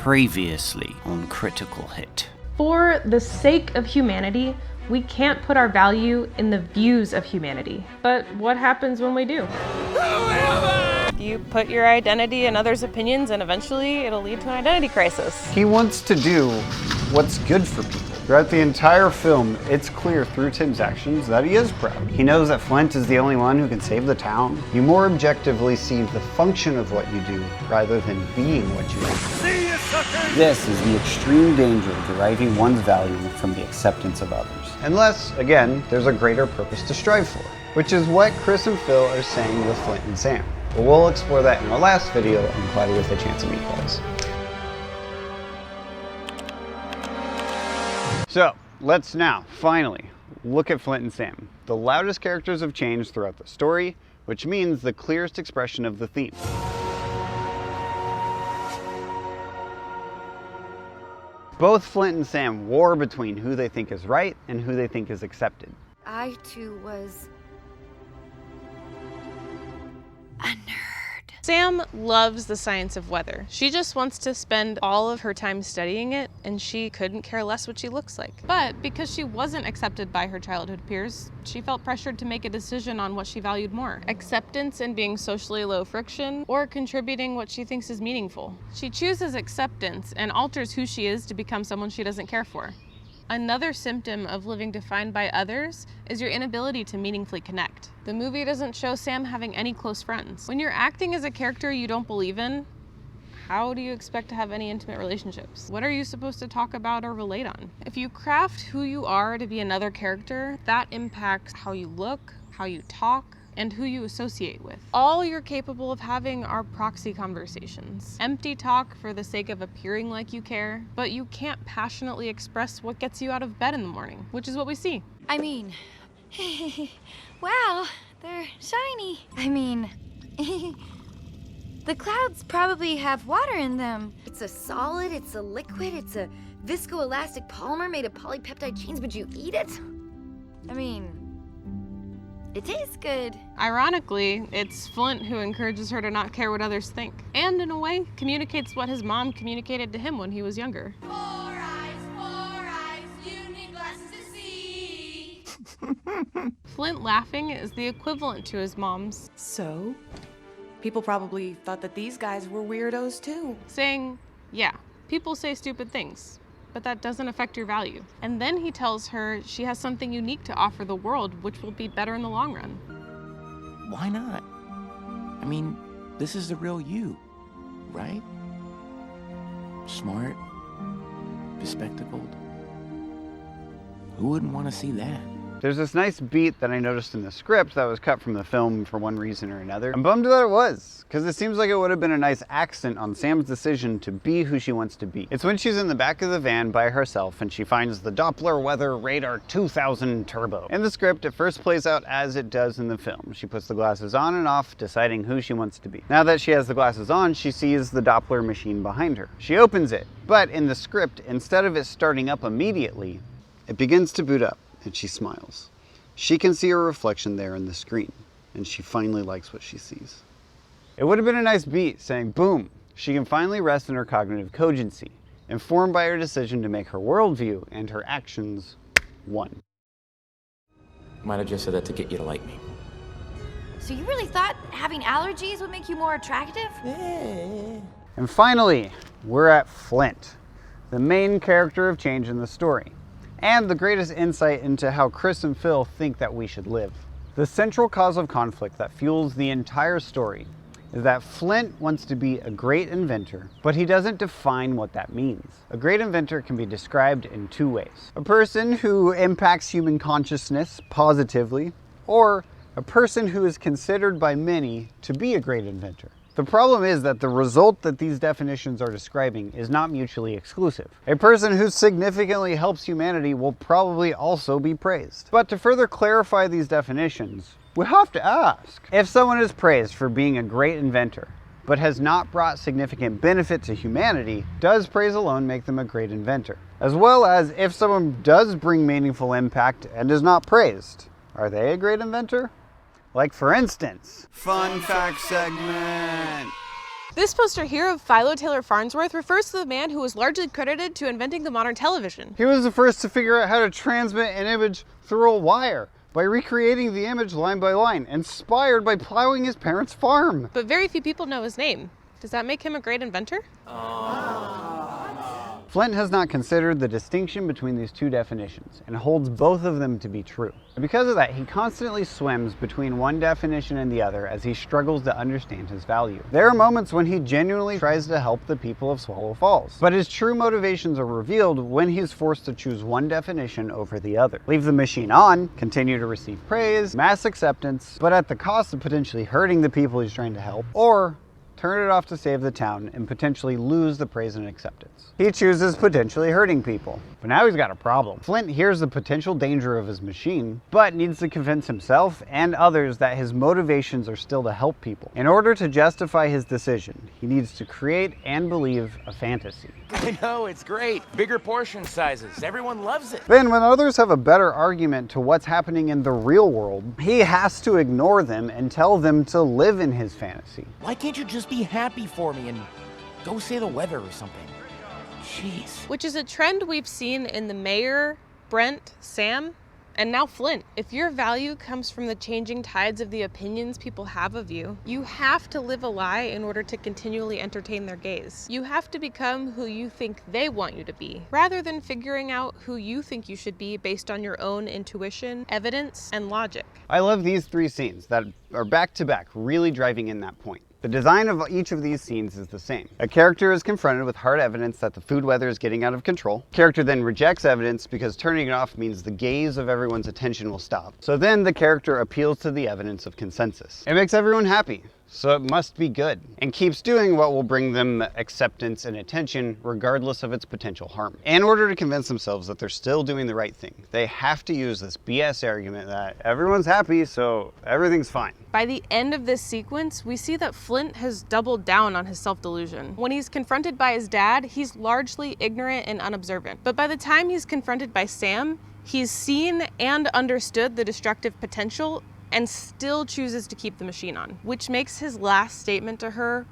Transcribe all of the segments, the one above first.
Previously on Critical Hit. For the sake of humanity, we can't put our value in the views of humanity. But what happens when we do? You put your identity in others' opinions and eventually it'll lead to an identity crisis. He wants to do what's good for people. Throughout the entire film, it's clear through Tim's actions that he is proud. He knows that Flint is the only one who can save the town. You more objectively see the function of what you do rather than being what you do. See you, suckers! This is the extreme danger of deriving one's value from the acceptance of others. Unless, again, there's a greater purpose to strive for, which is what Chris and Phil are saying with Flint and Sam. But we'll explore that in our last video on Cloudy with a Chance of Meatballs. So, let's now, finally, look at Flint and Sam, the loudest characters of change throughout the story, which means the clearest expression of the theme. Both Flint and Sam war between who they think is right and who they think is accepted. I, too, was a nerd. Sam loves the science of weather. She just wants to spend all of her time studying it, and she couldn't care less what she looks like. But because she wasn't accepted by her childhood peers, she felt pressured to make a decision on what she valued more: acceptance and being socially low friction, or contributing what she thinks is meaningful. She chooses acceptance and alters who she is to become someone she doesn't care for. Another symptom of living defined by others is your inability to meaningfully connect. The movie doesn't show Sam having any close friends. When you're acting as a character you don't believe in, how do you expect to have any intimate relationships? What are you supposed to talk about or relate on? If you craft who you are to be another character, that impacts how you look, how you talk, and who you associate with. All you're capable of having are proxy conversations. Empty talk for the sake of appearing like you care, but you can't passionately express what gets you out of bed in the morning, which is what we see. I mean, wow, they're shiny. I mean, the clouds probably have water in them. It's a solid, it's a liquid, it's a viscoelastic polymer made of polypeptide chains. Would you eat it? I mean, it tastes good. Ironically, it's Flint who encourages her to not care what others think, and in a way, communicates what his mom communicated to him when he was younger. 4 eyes, you need glasses to see. Flint laughing is the equivalent to his mom's So, people probably thought that these guys were weirdos too. saying, yeah, people say stupid things, but that doesn't affect your value. And then he tells her she has something unique to offer the world, which will be better in the long run. Why not? I mean, this is the real you, right? Smart, bespectacled. Who wouldn't want to see that? There's this nice beat that I noticed in the script that was cut from the film for one reason or another. I'm bummed that it was, because it seems like it would have been a nice accent on Sam's decision to be who she wants to be. It's when she's in the back of the van by herself and she finds the Doppler Weather Radar 2000 Turbo. In the script, it first plays out as it does in the film. She puts the glasses on and off, deciding who she wants to be. Now that she has the glasses on, she sees the Doppler machine behind her. She opens it, but in the script, instead of it starting up immediately, it begins to boot up. And she smiles. She can see her reflection there in the screen, and she finally likes what she sees. It would have been a nice beat saying, boom, she can finally rest in her cognitive cogency, informed by her decision to make her worldview and her actions one. Might have just said that to get you to like me. So you really thought having allergies would make you more attractive? And finally, we're at Flint, the main character of change in the story, and the greatest insight into how Chris and Phil think that we should live. The central cause of conflict that fuels the entire story is that Flint wants to be a great inventor, but he doesn't define what that means. A great inventor can be described in two ways: a person who impacts human consciousness positively, or a person who is considered by many to be a great inventor. The problem is that the result that these definitions are describing is not mutually exclusive. A person who significantly helps humanity will probably also be praised. But to further clarify these definitions, we have to ask, if someone is praised for being a great inventor, but has not brought significant benefit to humanity, does praise alone make them a great inventor? As well as if someone does bring meaningful impact and is not praised, are they a great inventor? Like, for instance, Fun fact segment. This poster here of Philo Taylor Farnsworth refers to the man who was largely credited to inventing the modern television. He was the first to figure out how to transmit an image through a wire by recreating the image line by line, inspired by plowing his parents' farm. But very few people know his name. Does that make him a great inventor? Flint has not considered the distinction between these two definitions and holds both of them to be true. And because of that, he constantly swims between one definition and the other as he struggles to understand his value. There are moments when he genuinely tries to help the people of Swallow Falls, but his true motivations are revealed when he is forced to choose one definition over the other. Leave the machine on, continue to receive praise, mass acceptance, but at the cost of potentially hurting the people he's trying to help, or turn it off to save the town and potentially lose the praise and acceptance. He chooses potentially hurting people. But now he's got a problem. Flint hears the potential danger of his machine, but needs to convince himself and others that his motivations are still to help people. In order to justify his decision, he needs to create and believe a fantasy. I know, it's great. Bigger portion sizes. Everyone loves it. Then, when others have a better argument to what's happening in the real world, he has to ignore them and tell them to live in his fantasy. Why can't you just be happy for me and go say the weather or something? Jeez. Which is a trend we've seen in the mayor, Brent, Sam, and now Flint. If your value comes from the changing tides of the opinions people have of you, you have to live a lie in order to continually entertain their gaze. You have to become who you think they want you to be, rather than figuring out who you think you should be based on your own intuition, evidence, and logic. I love these three scenes that are back to back, really driving in that point. The design of each of these scenes is the same. A character is confronted with hard evidence that the food weather is getting out of control. Character then rejects evidence because turning it off means the gaze of everyone's attention will stop. So then the character appeals to the evidence of consensus. It makes everyone happy, so it must be good, and keeps doing what will bring them acceptance and attention regardless of its potential harm. In order to convince themselves that they're still doing the right thing, they have to use this BS argument that everyone's happy, so everything's fine. By the end of this sequence, we see that Flint has doubled down on his self-delusion. When he's confronted by his dad, he's largely ignorant and unobservant. But by the time he's confronted by Sam, he's seen and understood the destructive potential and still chooses to keep the machine on, which makes his last statement to her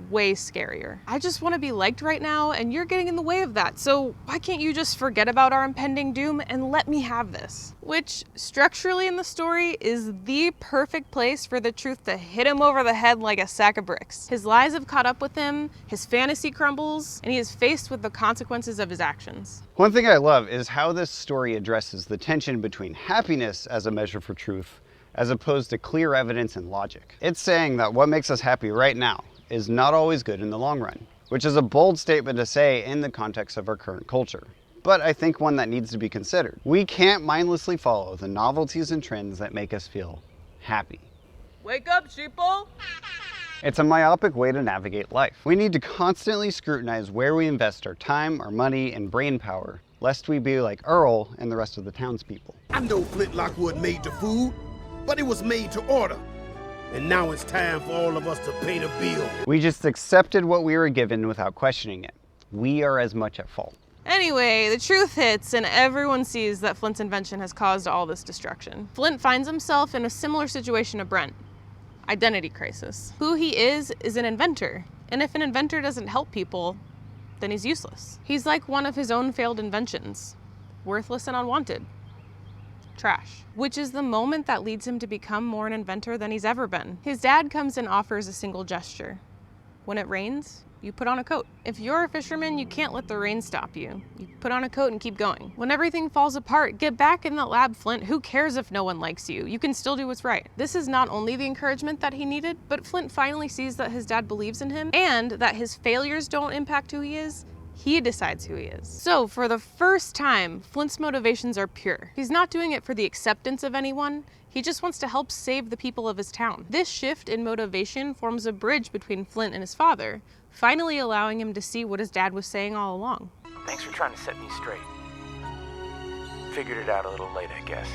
way scarier. I just want to be liked right now, and you're getting in the way of that, so why can't you just forget about our impending doom and let me have this? Which, structurally in the story, is the perfect place for the truth to hit him over the head like a sack of bricks. His lies have caught up with him, his fantasy crumbles, and he is faced with the consequences of his actions. One thing I love is how this story addresses the tension between happiness as a measure for truth, as opposed to clear evidence and logic. It's saying that what makes us happy right now is not always good in the long run, which is a bold statement to say in the context of our current culture, but I think one that needs to be considered. We can't mindlessly follow the novelties and trends that make us feel happy. Wake up, sheeple! It's a myopic way to navigate life. We need to constantly scrutinize where we invest our time, our money, and brain power, lest we be like Earl and the rest of the townspeople. I know Flint Lockwood made the food, but it was made to order. And now it's time for all of us to pay the bill. We just accepted what we were given without questioning it. We are as much at fault. Anyway, the truth hits and everyone sees that Flint's invention has caused all this destruction. Flint finds himself in a similar situation to Brent. Identity crisis. Who he is an inventor. And if an inventor doesn't help people, then he's useless. He's like one of his own failed inventions. Worthless and unwanted. Trash. Which is the moment that leads him to become more an inventor than he's ever been. His dad comes and offers a single gesture. When it rains, you put on a coat. If you're a fisherman, you can't let the rain stop you. You put on a coat and keep going. When everything falls apart, get back in the lab, Flint. Who cares if no one likes you? You can still do what's right. This is not only the encouragement that he needed, but Flint finally sees that his dad believes in him and that his failures don't impact who he is. He decides who he is. So for the first time, Flint's motivations are pure. He's not doing it for the acceptance of anyone. He just wants to help save the people of his town. This shift in motivation forms a bridge between Flint and his father, finally allowing him to see what his dad was saying all along. Thanks for trying to set me straight. Figured it out a little late, I guess.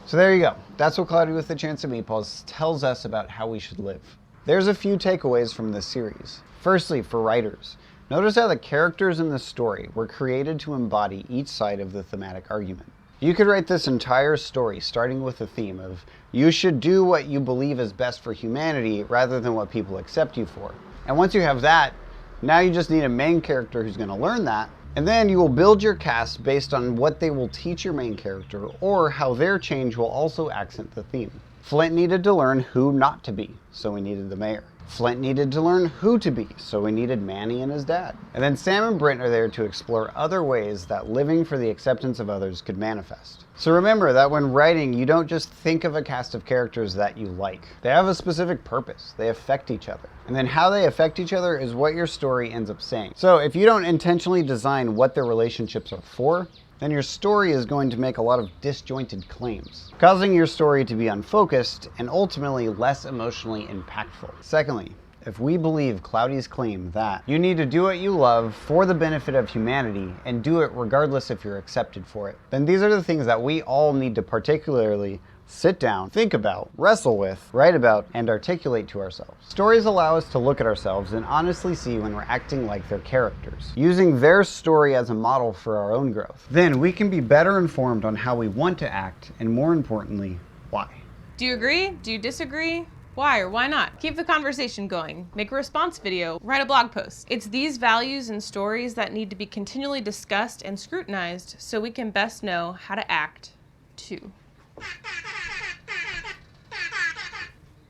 So there you go. That's what Cloudy with a Chance of Meatballs tells us about how we should live. There's a few takeaways from this series. Firstly, for writers, notice how the characters in the story were created to embody each side of the thematic argument. You could write this entire story starting with the theme of you should do what you believe is best for humanity rather than what people accept you for. And once you have that, now you just need a main character who's going to learn that. And then you will build your cast based on what they will teach your main character or how their change will also accent the theme. Flint needed to learn who not to be, so we needed the mayor. Flint needed to learn who to be, so we needed Manny and his dad. And then Sam and Brent are there to explore other ways that living for the acceptance of others could manifest. So remember that when writing, you don't just think of a cast of characters that you like. They have a specific purpose. They affect each other. And then how they affect each other is what your story ends up saying. So if you don't intentionally design what their relationships are for, then your story is going to make a lot of disjointed claims, causing your story to be unfocused and ultimately less emotionally impactful. Secondly, if we believe Cloudy's claim that you need to do what you love for the benefit of humanity and do it regardless if you're accepted for it, then these are the things that we all need to particularly sit down, think about, wrestle with, write about, and articulate to ourselves. Stories allow us to look at ourselves and honestly see when we're acting like their characters, using their story as a model for our own growth. Then we can be better informed on how we want to act, and more importantly, why. Do you agree? Do you disagree? Why or why not? Keep the conversation going. Make a response video. Write a blog post. It's these values and stories that need to be continually discussed and scrutinized so we can best know how to act too.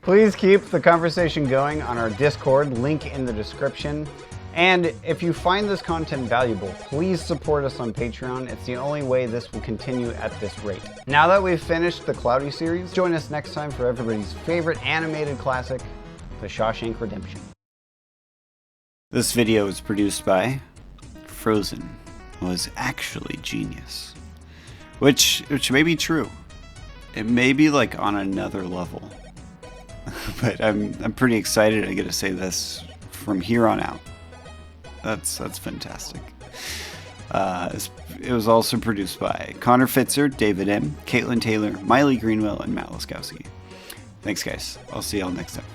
Please keep the conversation going on our Discord, link in the description. And if you find this content valuable, please support us on Patreon. It's the only way this will continue at this rate. Now that we've finished the Cloudy series, join us next time for everybody's favorite animated classic, The Shawshank Redemption. This video was produced by Frozen was actually genius. Which may be true. It may be like on another level. But I'm pretty excited I get to say this from here on out. That's fantastic. It was also produced by Connor Fitzer, David M., Caitlin Taylor, Miley Greenwell, and Matt Laskowski. Thanks, guys. I'll see y'all next time.